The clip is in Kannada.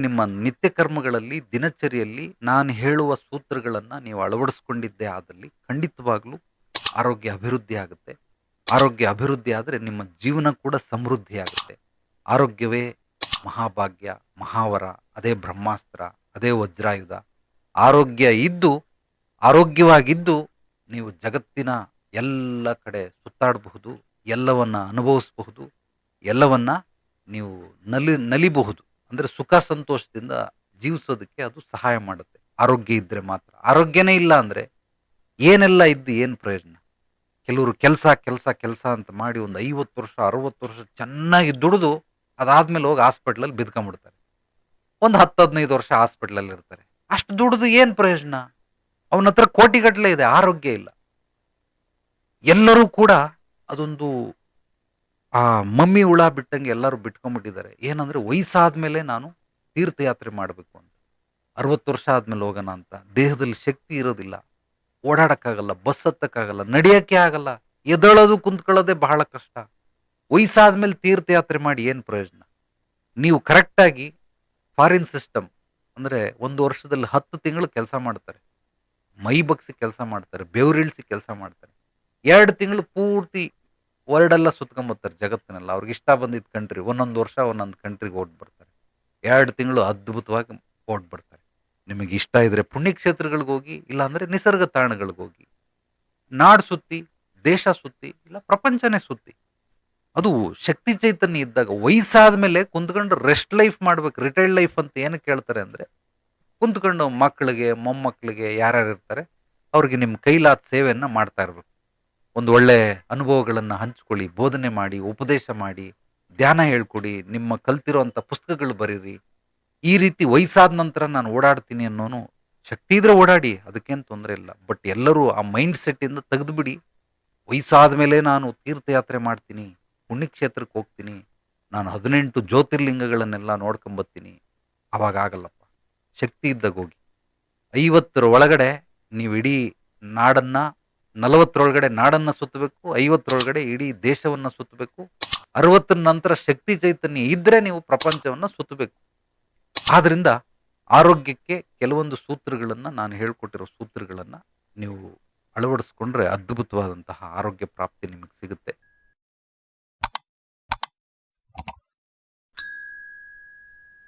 ನಿಮ್ಮ ನಿತ್ಯ ಕರ್ಮಗಳಲ್ಲಿ, ದಿನಚರಿಯಲ್ಲಿ ನಾನು ಹೇಳುವ ಸೂತ್ರಗಳನ್ನ ನೀವು ಅಳವಡಿಸಿಕೊಂಡಿದ್ದೇ ಆದಲ್ಲಿ ಖಂಡಿತವಾಗ್ಲೂ ಆರೋಗ್ಯ ಅಭಿವೃದ್ಧಿ ಆಗುತ್ತೆ. ಆರೋಗ್ಯ ಅಭಿವೃದ್ಧಿ ಆದರೆ ನಿಮ್ಮ ಜೀವನ ಕೂಡ ಸಮೃದ್ಧಿಯಾಗುತ್ತೆ. ಆರೋಗ್ಯವೇ ಮಹಾಭಾಗ್ಯ, ಮಹಾವರ, ಅದೇ ಬ್ರಹ್ಮಾಸ್ತ್ರ, ಅದೇ ವಜ್ರಾಯುಧ. ಆರೋಗ್ಯ ಇದ್ದು, ಆರೋಗ್ಯವಾಗಿದ್ದು ನೀವು ಜಗತ್ತಿನ ಎಲ್ಲ ಕಡೆ ಸುತ್ತಾಡಬಹುದು, ಎಲ್ಲವನ್ನ ಅನುಭವಿಸಬಹುದು, ಎಲ್ಲವನ್ನ ನೀವು ನಲಿಬಹುದು. ಅಂದರೆ ಸುಖ ಸಂತೋಷದಿಂದ ಜೀವಿಸೋದಕ್ಕೆ ಅದು ಸಹಾಯ ಮಾಡುತ್ತೆ. ಆರೋಗ್ಯ ಇದ್ದರೆ ಮಾತ್ರ. ಆರೋಗ್ಯನೇ ಇಲ್ಲ ಅಂದರೆ ಏನೆಲ್ಲ ಇದ್ದು ಏನು ಪ್ರಯೋಜನ? ಕೆಲವರು ಕೆಲಸ ಕೆಲಸ ಕೆಲಸ ಅಂತ ಮಾಡಿ ಒಂದು 50 ವರ್ಷ 60 ವರ್ಷ ಚೆನ್ನಾಗಿ ದುಡಿದು ಅದಾದ್ಮೇಲೆ ಹೋಗಿ ಹಾಸ್ಪಿಟ್ಲಲ್ಲಿ ಬಿದ್ಕೊಂಡ್ಬಿಡ್ತಾರೆ. ಒಂದು 10-15 ವರ್ಷ ಹಾಸ್ಪಿಟ್ಲಲ್ಲಿ ಇರ್ತಾರೆ. ಅಷ್ಟು ದುಡಿದು ಏನು ಪ್ರಯೋಜನ? ಅವನ ಹತ್ರ ಕೋಟಿಗಟ್ಟಲೆ ಇದೆ, ಆರೋಗ್ಯ ಇಲ್ಲ. ಎಲ್ಲರೂ ಕೂಡ ಅದೊಂದು ಆ ಮಮ್ಮಿ ಹುಳ ಬಿಟ್ಟಂಗೆ ಎಲ್ಲರೂ ಬಿಟ್ಕೊಂಡ್ಬಿಟ್ಟಿದ್ದಾರೆ. ಏನಂದ್ರೆ ವಯಸ್ಸಾದ್ಮೇಲೆ ನಾನು ತೀರ್ಥಯಾತ್ರೆ ಮಾಡಬೇಕು ಅಂತ. 60 ವರ್ಷ ಆದ್ಮೇಲೆ ಹೋಗೋಣ ಅಂತ. ದೇಹದಲ್ಲಿ ಶಕ್ತಿ ಇರೋದಿಲ್ಲ. ಓಡಾಡಕ್ಕಾಗಲ್ಲ, ಬಸ್ ಹತ್ತಕ್ಕಾಗಲ್ಲ, ನಡೆಯಕ್ಕೆ ಆಗಲ್ಲ. ಎದ್ದೇಳೋದು ಕುಂತ್ಕೊಳ್ಳೋದೇ ಬಹಳ ಕಷ್ಟ. ವಯಸ್ಸಾದ್ಮೇಲೆ ತೀರ್ಥಯಾತ್ರೆ ಮಾಡಿ ಏನು ಪ್ರಯೋಜನ? ನೀವು ಕರೆಕ್ಟಾಗಿ ಫಾರಿನ್ ಸಿಸ್ಟಮ್ ಅಂದ್ರೆ 1 ವರ್ಷದಲ್ಲಿ 10 ತಿಂಗಳು ಕೆಲಸ ಮಾಡ್ತಾರೆ. ಮೈ ಬಗ್ಸಿ ಕೆಲಸ ಮಾಡ್ತಾರೆ, ಬೆವರಿಳಿಸಿ ಕೆಲಸ ಮಾಡ್ತಾರೆ. 2 ತಿಂಗಳು ಪೂರ್ತಿ ವರ್ಲ್ಡ್ ಎಲ್ಲ ಸುತ್ಕೊಂಬರ್ತಾರೆ ಜಗತ್ತಿನೆಲ್ಲ. ಅವ್ರಿಗೆ ಇಷ್ಟ ಬಂದಿದ್ದ ಕಂಟ್ರಿ ಒಂದೊಂದು ವರ್ಷ ಒಂದೊಂದು ಕಂಟ್ರಿಗೆ ಓಡ್ ಬರ್ತಾರೆ. 2 ತಿಂಗಳು ಅದ್ಭುತವಾಗಿ ಓಡ್ ಬರ್ತಾರೆ. ನಿಮಗೆ ಇಷ್ಟ ಇದ್ರೆ ಪುಣ್ಯಕ್ಷೇತ್ರಗಳಿಗೆ ಹೋಗಿ, ಇಲ್ಲಾಂದ್ರೆ ನಿಸರ್ಗ ತಾಣಗಳಿಗೆ ಹೋಗಿ. ನಾಡ್ ಸುತ್ತಿ, ದೇಶ ಸುತ್ತಿ, ಇಲ್ಲ ಪ್ರಪಂಚನೇ ಸುತ್ತಿ. ಅದು ಶಕ್ತಿ ಚೈತನ್ಯ ಇದ್ದಾಗ. ವಯಸ್ಸಾದ ಮೇಲೆ ಕುಂತ್ಕೊಂಡು ರೆಸ್ಟ್ ಲೈಫ್ ಮಾಡ್ಬೇಕು. ರಿಟೈರ್ಡ್ ಲೈಫ್ ಅಂತ ಏನಕ್ಕೆ ಹೇಳ್ತಾರೆ ಅಂದ್ರೆ, ಕುಂತ್ಕೊಂಡು ಮಕ್ಕಳಿಗೆ, ಮೊಮ್ಮಕ್ಕಳಿಗೆ ಯಾರ್ಯಾರು ಇರ್ತಾರೆ ಅವ್ರಿಗೆ ನಿಮ್ಮ ಕೈಲಾದ ಸೇವೆಯನ್ನ ಮಾಡ್ತಾ ಇರ್ಬೇಕು. ಒಂದು ಒಳ್ಳೆ ಅನುಭವಗಳನ್ನ ಹಂಚ್ಕೊಳ್ಳಿ, ಬೋಧನೆ ಮಾಡಿ, ಉಪದೇಶ ಮಾಡಿ, ಧ್ಯಾನ ಹೇಳ್ಕೊಡಿ, ನಿಮ್ಮ ಕಲ್ತಿರೋಂಥ ಪುಸ್ತಕಗಳು ಬರೀರಿ. ಈ ರೀತಿ ವಯಸ್ಸಾದ ನಂತರ ನಾನು ಓಡಾಡ್ತೀನಿ ಅನ್ನೋನು ಶಕ್ತಿ ಇದ್ರೆ ಓಡಾಡಿ, ಅದಕ್ಕೇನು ತೊಂದರೆ ಇಲ್ಲ. ಬಟ್ ಎಲ್ಲರೂ ಆ ಮೈಂಡ್ ಸೆಟ್ ಇಂದ ತೆಗೆದುಬಿಡಿ. ವಯಸ್ಸಾದ ಮೇಲೆ ನಾನು ತೀರ್ಥಯಾತ್ರೆ ಮಾಡ್ತೀನಿ, ಪುಣ್ಯಕ್ಷೇತ್ರಕ್ಕೆ ಹೋಗ್ತೀನಿ, ನಾನು 18 ಜ್ಯೋತಿರ್ಲಿಂಗಗಳನ್ನೆಲ್ಲ ನೋಡ್ಕೊಂಬರ್ತೀನಿ. ಅವಾಗ ಆಗಲ್ಲಪ್ಪ. ಶಕ್ತಿ ಇದ್ದಾಗ ಹೋಗಿ. 50ರ ಒಳಗಡೆ ನೀವು ಇಡೀ ನಾಡನ್ನ, 40ರೊಳಗಡೆ ನಾಡನ್ನ ಸುತ್ತಬೇಕು, 50ರೊಳಗಡೆ ಇಡೀ ದೇಶವನ್ನ ಸುತ್ತಬೇಕು. 60 ನಂತರ ಶಕ್ತಿ ಚೈತನ್ಯ ಇದ್ರೆ ನೀವು ಪ್ರಪಂಚವನ್ನ ಸುತ್ತಬೇಕು. ಆದ್ರಿಂದ ಆರೋಗ್ಯಕ್ಕೆ ಕೆಲವೊಂದು ಸೂತ್ರಗಳನ್ನ, ನಾನು ಹೇಳ್ಕೊಟ್ಟಿರೋ ಸೂತ್ರಗಳನ್ನ ನೀವು ಅಳವಡಿಸ್ಕೊಂಡ್ರೆ ಅದ್ಭುತವಾದಂತಹ ಆರೋಗ್ಯ ಪ್ರಾಪ್ತಿ ನಿಮಗೆ ಸಿಗುತ್ತೆ.